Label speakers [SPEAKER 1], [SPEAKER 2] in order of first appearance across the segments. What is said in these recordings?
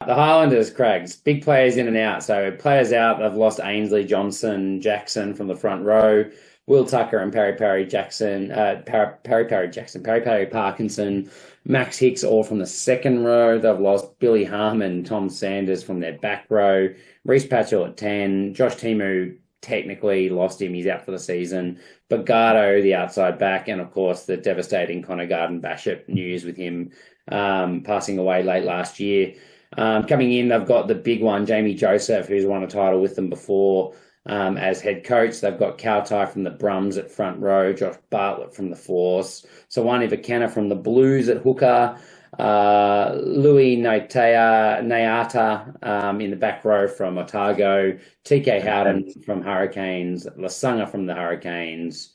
[SPEAKER 1] the Highlanders, Craigs, big players in and out. So players out, they've lost Ainsley, Johnson, Jackson from the front row, Will Tucker and Perry Perry Parkinson, Max Hicks all from the second row. They've lost Billy Harm and Tom Sanders from their back row. Reece Patchell at 10. Josh Timu technically lost him. He's out for the season. Bogado, the outside back, and of course the devastating Connor Garden-Bachop news with him passing away late last year. Coming in, they've got the big one, Jamie Joseph, who's won a title with them before as head coach. They've got Kautai from the Brums at front row, Josh Bartlett from the Force, Sawani Vakena from the Blues at hooker, Louis Nayata in the back row from Otago, TK Howden from Hurricanes, Lasanga from the Hurricanes,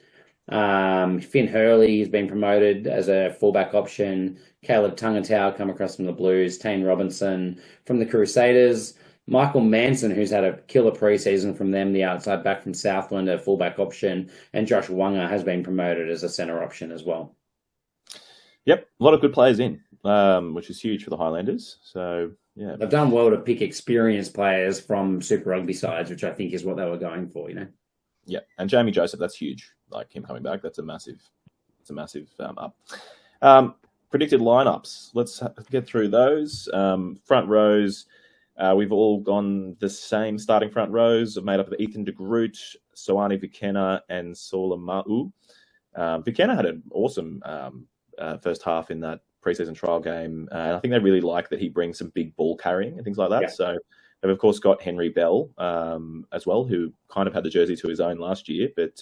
[SPEAKER 1] Finn Hurley has been promoted as a fullback option, Caleb Tungatau come across from the Blues, Tane Robinson from the Crusaders, Michael Manson, who's had a killer preseason from them, the outside back from Southland, a fullback option, and Josh Wanga has been promoted as a centre option as well.
[SPEAKER 2] Yep, a lot of good players in, which is huge for the Highlanders. So, yeah.
[SPEAKER 1] They've done well to pick experienced players from Super Rugby sides, which I think is what they were going for, you know?
[SPEAKER 2] Yeah, and Jamie Joseph, that's huge. Like him coming back, that's a massive up. Predicted lineups. Let's get through those. Front rows. We've all gone the same starting front rows, made up of Ethan de Groot, Soani Vikena, and Saula Ma'u. Vikena had an awesome first half in that preseason trial game. And I think they really like that he brings some big ball carrying and things like that. Yeah. So they've, of course, got Henry Bell as well, who kind of had the jersey to his own last year. But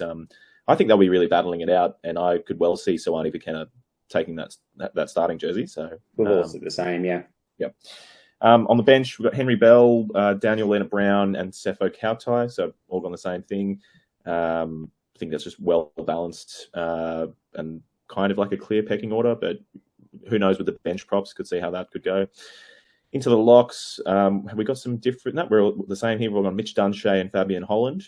[SPEAKER 2] I think they'll be really battling it out, and I could well see Soani Vikena taking that starting jersey. So
[SPEAKER 1] we'll all see the same, yeah.
[SPEAKER 2] Yep. On the bench, we've got Henry Bell, Daniel Leonard-Brown, and Sepho Kautai, so all gone the same thing. I think that's just well balanced and kind of like a clear pecking order, but who knows with the bench props, could see how that could go. Into the locks, have we got some different... No, we're all the same here. We've got Mitch Dunshea and Fabian Holland.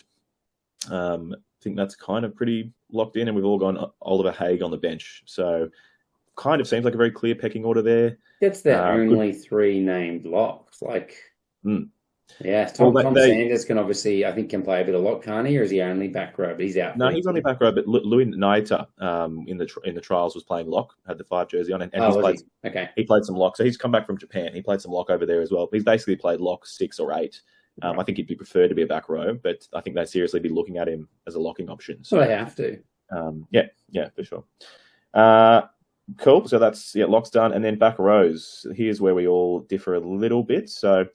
[SPEAKER 2] I think that's kind of pretty locked in, and we've all gone Oliver Haig on the bench. So kind of seems like a very clear pecking order there.
[SPEAKER 1] It's the only three named locks. Yeah, Tom Sanders can obviously, I think, can play a bit of lock, can't he? Or is he only back row? But he's out.
[SPEAKER 2] No, he's only back row. But Louis Naita in the trials was playing lock, had the 5 jersey on, and he played some lock. So he's come back from Japan. He played some lock over there as well. He's basically played lock 6 or 8. I think he'd be preferred to be a back row, but I think they'd seriously be looking at him as a locking option.
[SPEAKER 1] So they have to.
[SPEAKER 2] Yeah, for sure. Cool. So that's locks done, and then back rows. Here's where we all differ a little bit. So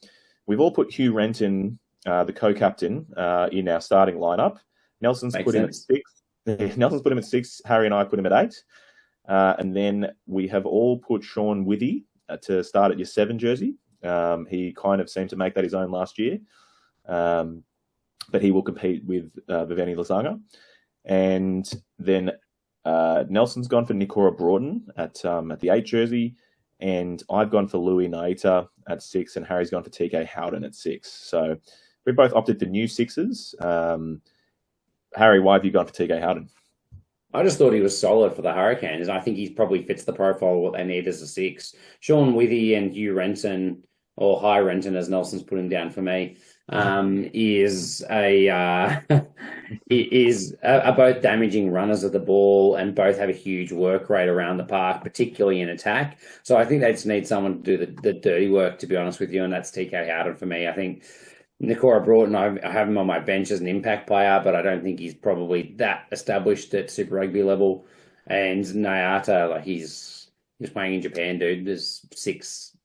[SPEAKER 2] we've all put Hugh Renton, the co-captain, in our starting lineup. Nelson's put him at 6. Nelson's put him at 6. Harry and I put him at 8. And then we have all put Sean Withy to start at your 7 jersey. He kind of seemed to make that his own last year, but he will compete with Viveni Lasanga. And then Nelson's gone for Nikora Broughton at the 8 jersey, and I've gone for Louis Naita at 6, and Harry's gone for TK Howden at 6. So we both opted for new 6s. Harry, why have you gone for TK Howden?
[SPEAKER 1] I just thought he was solid for the Hurricanes, and I think he probably fits the profile of what they need as a 6. Sean Withy and Hugh Renton, or High Renton as Nelson's put him down for me, are both damaging runners of the ball, and both have a huge work rate around the park, particularly in attack. So I think they just need someone to do the dirty work, to be honest with you, and that's TK Howden for me. I think Nikora Broughton, I have him on my bench as an impact player, but I don't think he's probably that established at Super Rugby level. And Nayata, he's playing in Japan, dude. There's 6.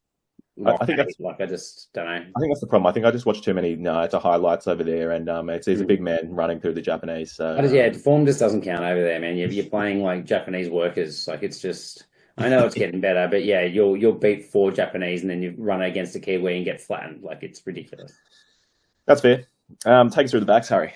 [SPEAKER 2] I think that's
[SPEAKER 1] I just don't know.
[SPEAKER 2] I think that's the problem. I think I just watched too many Nayata highlights over there, and he's a big man running through the Japanese. So
[SPEAKER 1] form just doesn't count over there, man. You're playing like Japanese workers. It's just, I know it's getting better, but yeah, you'll beat 4 Japanese and then you run against a Kiwi and get flattened. It's ridiculous.
[SPEAKER 2] That's fair. Take us through the backs, Harry.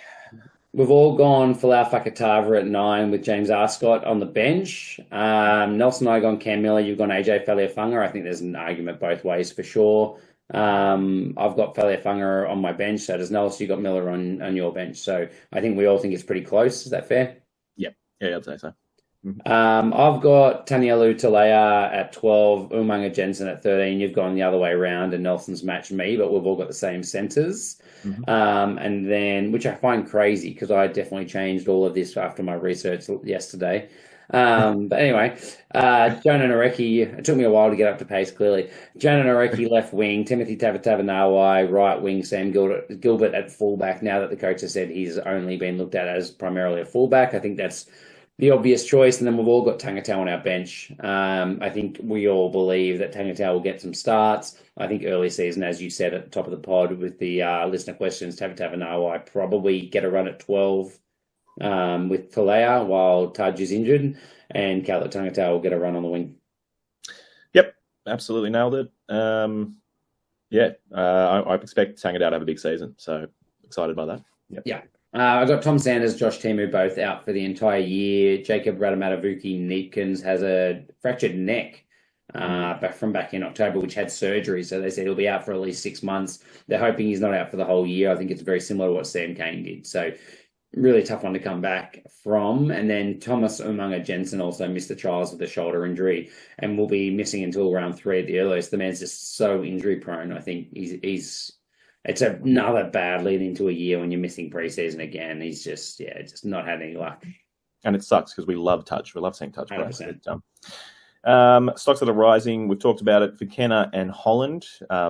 [SPEAKER 1] We've all gone Falau Fakatava at 9 with James Arscott on the bench. Nelson and I gone Cam Miller. You've gone AJ Faleafunga. I think there's an argument both ways for sure. I've got Faleafunga on my bench. So does Nelson. You've got Miller on your bench. So I think we all think it's pretty close. Is that fair?
[SPEAKER 2] Yeah, I'd say so.
[SPEAKER 1] I've got Tanielu Talea at 12, Umaga Jensen at 13. You've gone the other way around, and Nelson's matched me, but we've all got the same centres. And then, which I find crazy because I definitely changed all of this after my research yesterday. But anyway, Jonah Nareki, it took me a while to get up to pace, clearly. Jonah Nareki, left wing, Timothy Tavatavanawai, right wing, Sam Gilbert at fullback. Now that the coach has said he's only been looked at as primarily a fullback, I think that's the obvious choice. And then we've all got Tangata on our bench. I think we all believe that Tangata will get some starts. I think early season, as you said at the top of the pod with the listener questions, Tavatavanawai probably get a run at 12 with Talea while Tudge is injured, and Kala Tangata will get a run on the wing.
[SPEAKER 2] Yep, absolutely nailed it. I expect Tangata to have a big season, so excited by that. Yep.
[SPEAKER 1] Yeah. I got Tom Sanders, Josh Timu both out for the entire year. Jacob Radamatavuki Neepkins has a fractured neck from back in October, which had surgery. So they said he'll be out for at least 6 months. They're hoping he's not out for the whole year. I think it's very similar to what Sam Cane did. So really tough one to come back from. And then Thomas Umaga Jensen also missed the trials with a shoulder injury and will be missing until round 3 at the earliest. The man's just so injury prone. I think it's another bad lead into a year when you're missing preseason again. He's just not had any luck.
[SPEAKER 2] And it sucks because we love touch. We love seeing touch.
[SPEAKER 1] 100%.
[SPEAKER 2] Stocks that are rising. We've talked about it. Vikenna and Holland,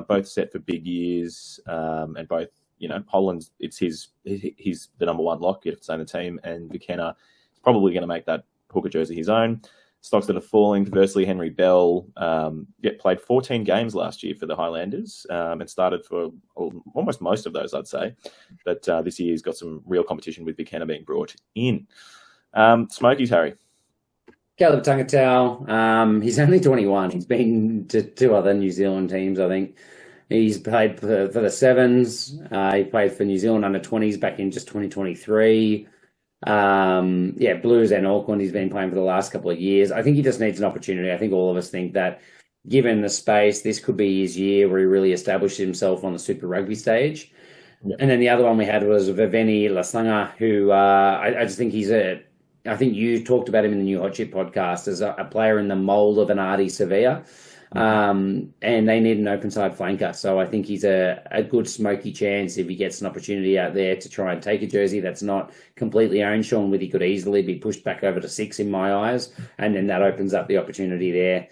[SPEAKER 2] both set for big years, and both. Holland's he's the number one lock if it's on the team, and Vikenna is probably going to make that hooker jersey his own. Stocks that are falling, conversely, Henry Bell played 14 games last year for the Highlanders and started for almost most of those, I'd say. But this year he's got some real competition with Vikenna being brought in. Smokies, Harry.
[SPEAKER 1] Caleb Tungatau, he's only 21. He's been to 2 other New Zealand teams, I think. He's played for the Sevens. He played for New Zealand under 20s back in just 2023. Blues and Auckland. He's been playing for the last couple of years. I think he just needs an opportunity. I think all of us think that given the space, this could be his year where he really establishes himself on the Super Rugby stage. Yep. And then the other one we had was Viveni Lasanga, who I just think I think you talked about him in the New Hot Chip podcast as a player in the mold of an Artie Sevilla. And they need an open side flanker. So I think he's a good smoky chance if he gets an opportunity out there to try and take a jersey that's not completely owned. Sean Withy could easily be pushed back over to 6 in my eyes, and then that opens up the opportunity there.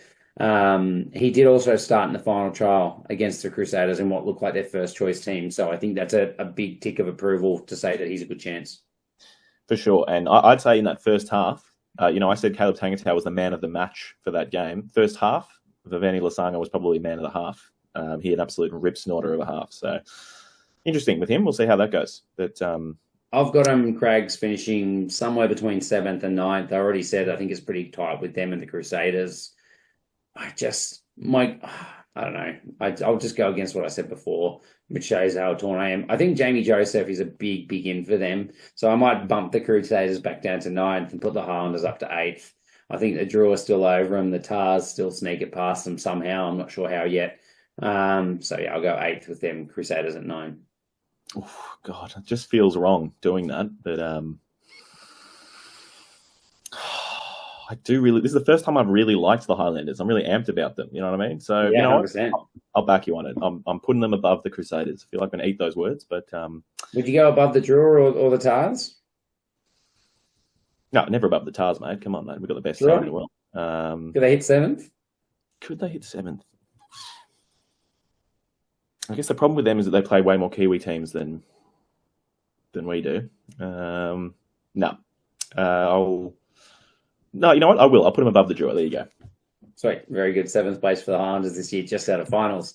[SPEAKER 1] He did also start in the final trial against the Crusaders in what looked like their first choice team. So I think that's a big tick of approval to say that he's a good chance.
[SPEAKER 2] For sure. And I'd say in that first half, I said Caleb Tangata was the man of the match for that game. First half, Viveni Lasanga was probably man of the half. He had an absolute rip snorter of a half. So interesting with him. We'll see how that goes. But
[SPEAKER 1] I've got him, Craig's finishing somewhere between 7th and 9th. I already said I think it's pretty tight with them and the Crusaders. I don't know. I'll just go against what I said before, which shows how torn I am. I think Jamie Joseph is a big in for them. So I might bump the Crusaders back down to 9th and put the Highlanders up to 8th. I think the Drew are still over them. The Tars still sneak it past them somehow. I'm not sure how yet. I'll go 8th with them. Crusaders at 9.
[SPEAKER 2] Oh, God, it just feels wrong doing that. But I do really. This is the first time I've really liked the Highlanders. I'm really amped about them. You know what I mean? So
[SPEAKER 1] yeah,
[SPEAKER 2] 100%. I'll back you on it. I'm putting them above the Crusaders. I feel like I'm going to eat those words, but
[SPEAKER 1] would you go above the Drew or the Tars?
[SPEAKER 2] No, never above the Tars, mate. Come on, mate. We've got the best team in the world.
[SPEAKER 1] Could they hit 7th?
[SPEAKER 2] Could they hit 7th? I guess the problem with them is that they play way more Kiwi teams than we do. No, you know what? I will. I'll put them above the Drew. There you go.
[SPEAKER 1] Sweet. Very good. 7th place for the Highlanders this year, just out of finals.